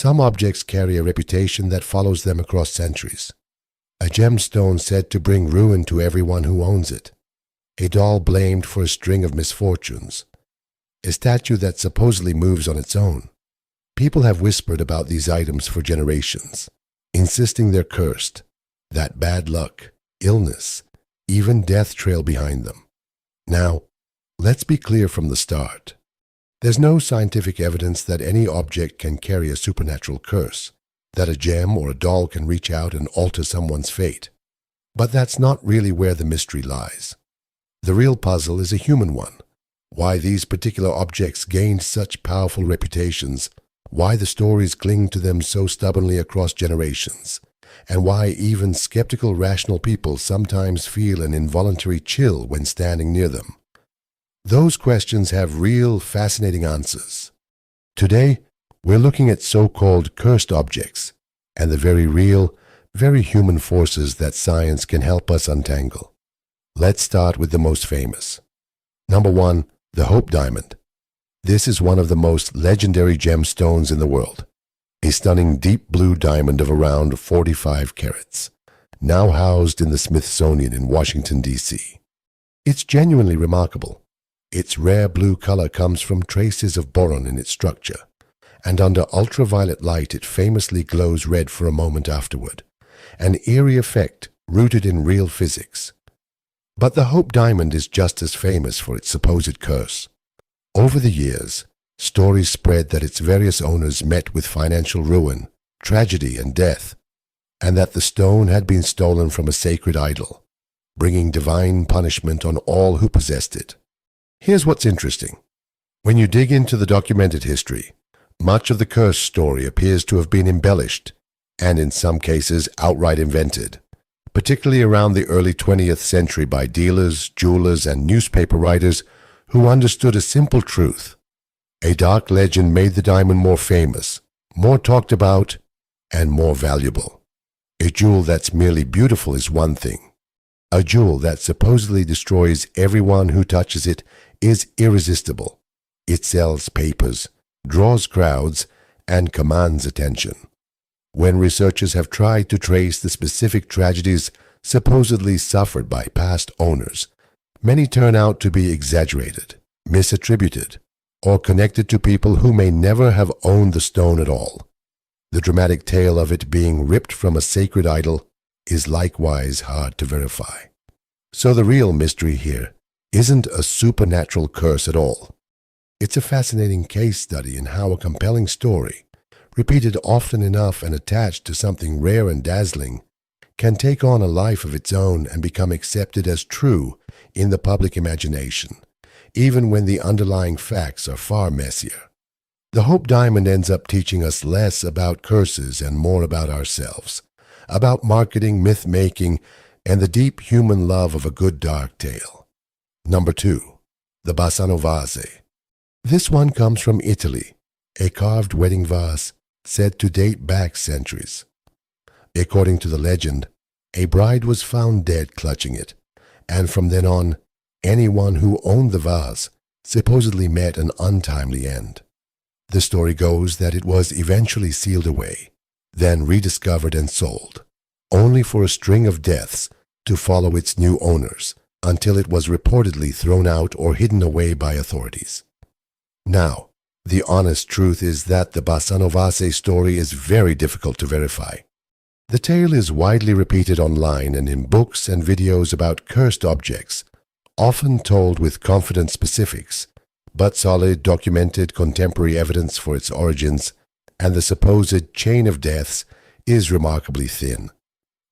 Some objects carry a reputation that follows them across centuries. A gemstone said to bring ruin to everyone who owns it. A doll blamed for a string of misfortunes. A statue that supposedly moves on its own. People have whispered about these items for generations, insisting they're cursed, that bad luck, illness, even death trail behind them. Now, let's be clear from the start. There's no scientific evidence that any object can carry a supernatural curse, that a gem or a doll can reach out and alter someone's fate. But that's not really where the mystery lies. The real puzzle is a human one. Why these particular objects gained such powerful reputations, why the stories cling to them so stubbornly across generations, and why even skeptical, rational people sometimes feel an involuntary chill when standing near them. Those questions have real, fascinating answers. Today, we're looking at so-called cursed objects and the very real, very human forces that science can help us untangle. Let's start with the most famous. Number 1, the Hope Diamond. This is one of the most legendary gemstones in the world. A stunning deep blue diamond of around 45 carats, now housed in the Smithsonian in Washington, D.C. It's genuinely remarkable. Its rare blue color comes from traces of boron in its structure, and under ultraviolet light it famously glows red for a moment afterward, an eerie effect rooted in real physics. But the Hope Diamond is just as famous for its supposed curse. Over the years, stories spread that its various owners met with financial ruin, tragedy, and death, and that the stone had been stolen from a sacred idol, bringing divine punishment on all who possessed it. Here's what's interesting. When you dig into the documented history, much of the curse story appears to have been embellished, and in some cases outright invented, particularly around the early 20th century by dealers, jewelers, and newspaper writers who understood a simple truth. A dark legend made the diamond more famous, more talked about, and more valuable. A jewel that's merely beautiful is one thing. A jewel that supposedly destroys everyone who touches it is irresistible. It sells papers, draws crowds, and commands attention. When researchers have tried to trace the specific tragedies supposedly suffered by past owners, many turn out to be exaggerated, misattributed, or connected to people who may never have owned the stone at all. The dramatic tale of it being ripped from a sacred idol is likewise hard to verify. So the real mystery here isn't a supernatural curse at all. It's a fascinating case study in how a compelling story, repeated often enough and attached to something rare and dazzling, can take on a life of its own and become accepted as true in the public imagination, even when the underlying facts are far messier. The Hope Diamond ends up teaching us less about curses and more about ourselves, about marketing, myth-making, and the deep human love of a good dark tale. Number 2, the Bassano vase. This one comes from Italy, a carved wedding vase said to date back centuries. According to the legend, a bride was found dead clutching it, and from then on, anyone who owned the vase supposedly met an untimely end. The story goes that it was eventually sealed away, then rediscovered and sold, only for a string of deaths to follow its new owners until it was reportedly thrown out or hidden away by authorities. Now, the honest truth is that the Bassano vase story is very difficult to verify. The tale is widely repeated online and in books and videos about cursed objects, often told with confident specifics, but solid, documented contemporary evidence for its origins and the supposed chain of deaths is remarkably thin.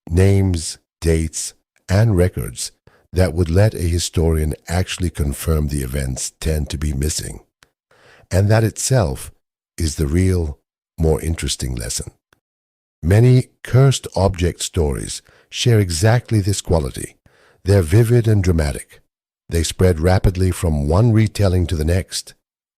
Names, dates, and records that would let a historian actually confirm the events tend to be missing. And that itself is the real, more interesting lesson. Many cursed object stories share exactly this quality. They're vivid and dramatic. They spread rapidly from one retelling to the next,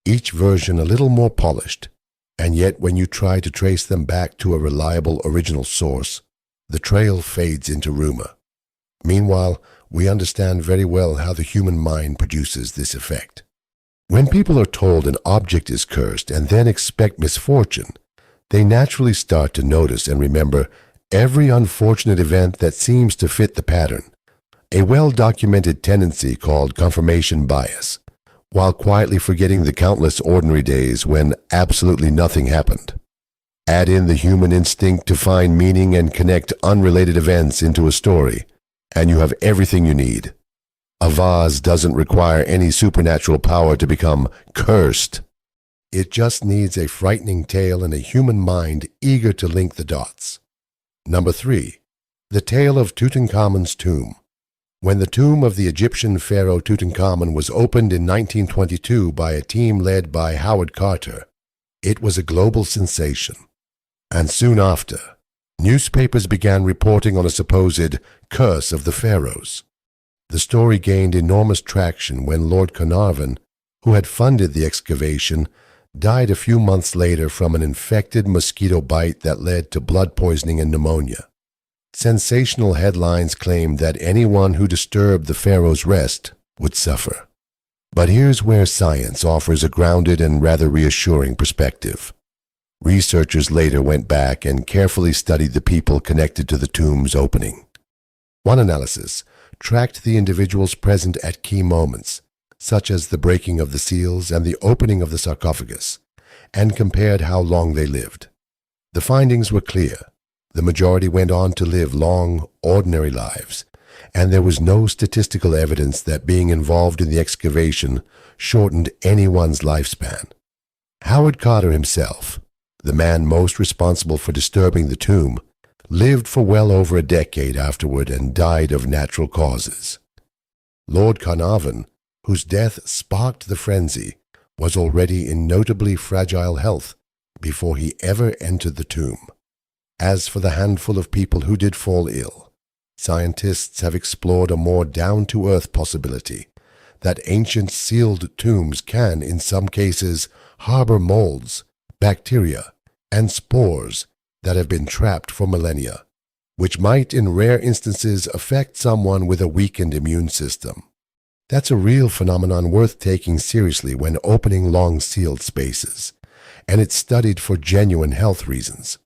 each version a little more polished, and yet when you try to trace them back to a reliable original source, the trail fades into rumor. Meanwhile, we understand very well how the human mind produces this effect. When people are told an object is cursed and then expect misfortune, they naturally start to notice and remember every unfortunate event that seems to fit the pattern, a well-documented tendency called confirmation bias, while quietly forgetting the countless ordinary days when absolutely nothing happened. Add in the human instinct to find meaning and connect unrelated events into a story, and you have everything you need. A vase doesn't require any supernatural power to become cursed. It just needs a frightening tale and a human mind eager to link the dots. Number 3. The Tale of Tutankhamun's Tomb. When the tomb of the Egyptian pharaoh Tutankhamun was opened in 1922 by a team led by Howard Carter, it was a global sensation. And soon after, newspapers began reporting on a supposed curse of the pharaohs. The story gained enormous traction when Lord Carnarvon, who had funded the excavation, died a few months later from an infected mosquito bite that led to blood poisoning and pneumonia. Sensational headlines claimed that anyone who disturbed the pharaoh's rest would suffer. But here's where science offers a grounded and rather reassuring perspective. Researchers later went back and carefully studied the people connected to the tomb's opening. One analysis tracked the individuals present at key moments, such as the breaking of the seals and the opening of the sarcophagus, and compared how long they lived. The findings were clear. The majority went on to live long, ordinary lives, and there was no statistical evidence that being involved in the excavation shortened anyone's lifespan. Howard Carter himself, the man most responsible for disturbing the tomb, lived for well over a decade afterward and died of natural causes. Lord Carnarvon, whose death sparked the frenzy, was already in notably fragile health before he ever entered the tomb. As for the handful of people who did fall ill, scientists have explored a more down-to-earth possibility that ancient sealed tombs can, in some cases, harbor molds, bacteria, and spores that have been trapped for millennia, which might in rare instances affect someone with a weakened immune system. That's a real phenomenon worth taking seriously when opening long sealed spaces, and it's studied for genuine health reasons.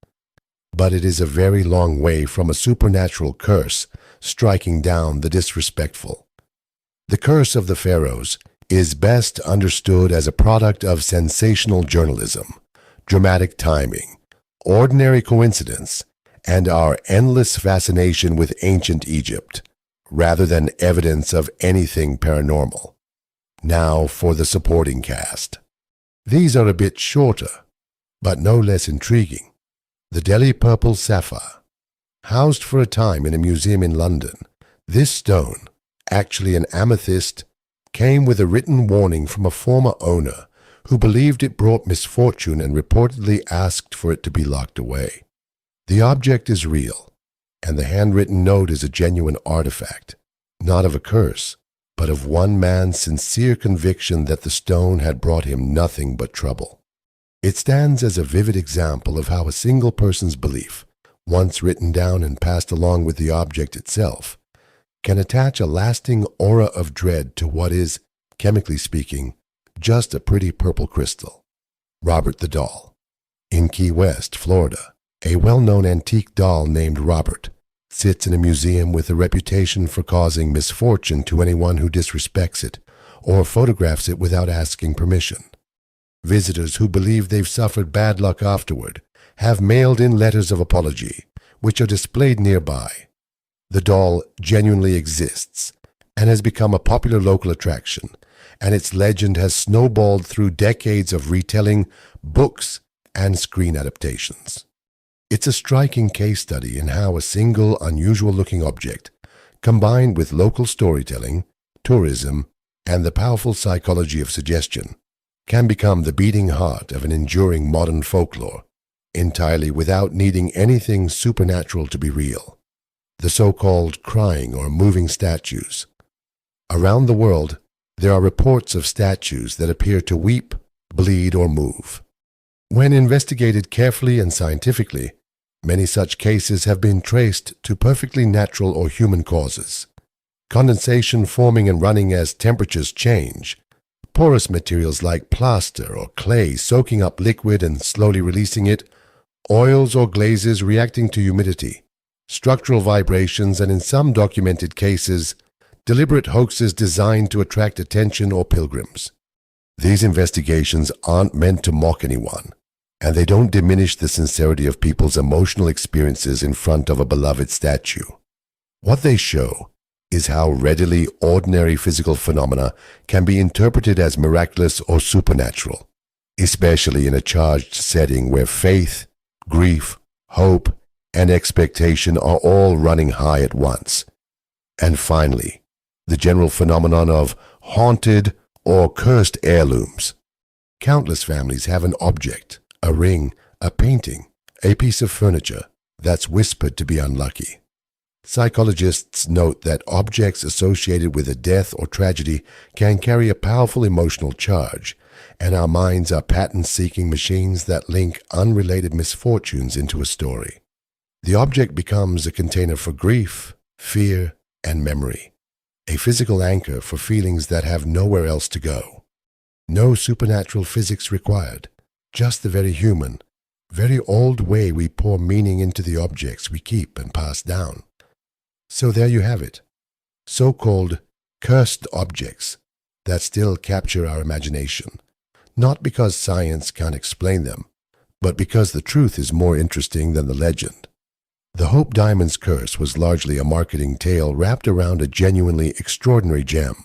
But it is a very long way from a supernatural curse striking down the disrespectful. The curse of the pharaohs is best understood as a product of sensational journalism, dramatic timing, ordinary coincidence, and our endless fascination with ancient Egypt, rather than evidence of anything paranormal. Now for the supporting cast. These are a bit shorter, but no less intriguing. The Delhi Purple Sapphire. Housed for a time in a museum in London, this stone, actually an amethyst, came with a written warning from a former owner who believed it brought misfortune and reportedly asked for it to be locked away. The object is real, and the handwritten note is a genuine artifact, not of a curse, but of one man's sincere conviction that the stone had brought him nothing but trouble. It stands as a vivid example of how a single person's belief, once written down and passed along with the object itself, can attach a lasting aura of dread to what is, chemically speaking, just a pretty purple crystal. Robert the Doll. In Key West, Florida, a well-known antique doll named Robert sits in a museum with a reputation for causing misfortune to anyone who disrespects it or photographs it without asking permission. Visitors who believe they've suffered bad luck afterward have mailed in letters of apology, which are displayed nearby. The doll genuinely exists and has become a popular local attraction, and its legend has snowballed through decades of retelling, books, and screen adaptations. It's a striking case study in how a single unusual-looking object, combined with local storytelling, tourism, and the powerful psychology of suggestion, can become the beating heart of an enduring modern folklore, entirely without needing anything supernatural to be real. The so-called crying or moving statues. Around the world, there are reports of statues that appear to weep, bleed, or move. When investigated carefully and scientifically, many such cases have been traced to perfectly natural or human causes. Condensation forming and running as temperatures change, porous materials like plaster or clay soaking up liquid and slowly releasing it, oils or glazes reacting to humidity, structural vibrations, and in some documented cases, deliberate hoaxes designed to attract attention or pilgrims. These investigations aren't meant to mock anyone, and they don't diminish the sincerity of people's emotional experiences in front of a beloved statue. What they show is how readily ordinary physical phenomena can be interpreted as miraculous or supernatural, especially in a charged setting where faith, grief, hope, and expectation are all running high at once. And finally, the general phenomenon of haunted or cursed heirlooms. Countless families have an object, a ring, a painting, a piece of furniture that's whispered to be unlucky. Psychologists note that objects associated with a death or tragedy can carry a powerful emotional charge, and our minds are pattern-seeking machines that link unrelated misfortunes into a story. The object becomes a container for grief, fear, and memory, a physical anchor for feelings that have nowhere else to go. No supernatural physics required, just the very human, very old way we pour meaning into the objects we keep and pass down. So there you have it, so-called cursed objects that still capture our imagination, not because science can't explain them, but because the truth is more interesting than the legend. The Hope Diamond's curse was largely a marketing tale wrapped around a genuinely extraordinary gem.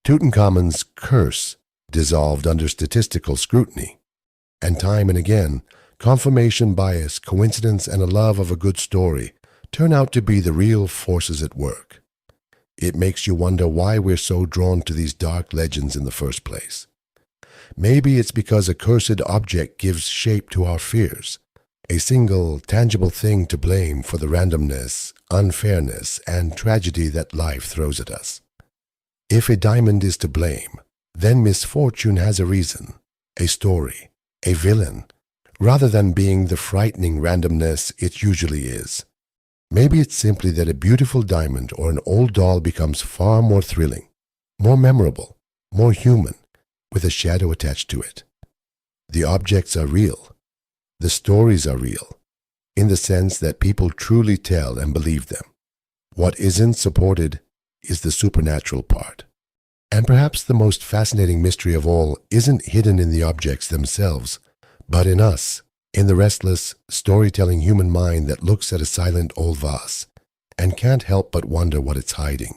Tutankhamun's curse dissolved under statistical scrutiny, and time and again, confirmation bias, coincidence, and a love of a good story turn out to be the real forces at work. It makes you wonder why we're so drawn to these dark legends in the first place. Maybe it's because a cursed object gives shape to our fears, a single, tangible thing to blame for the randomness, unfairness, and tragedy that life throws at us. If a diamond is to blame, then misfortune has a reason, a story, a villain, rather than being the frightening randomness it usually is. Maybe it's simply that a beautiful diamond or an old doll becomes far more thrilling, more memorable, more human, with a shadow attached to it. The objects are real. The stories are real, in the sense that people truly tell and believe them. What isn't supported is the supernatural part. And perhaps the most fascinating mystery of all isn't hidden in the objects themselves, but in us, in the restless, storytelling human mind that looks at a silent old vase and can't help but wonder what it's hiding.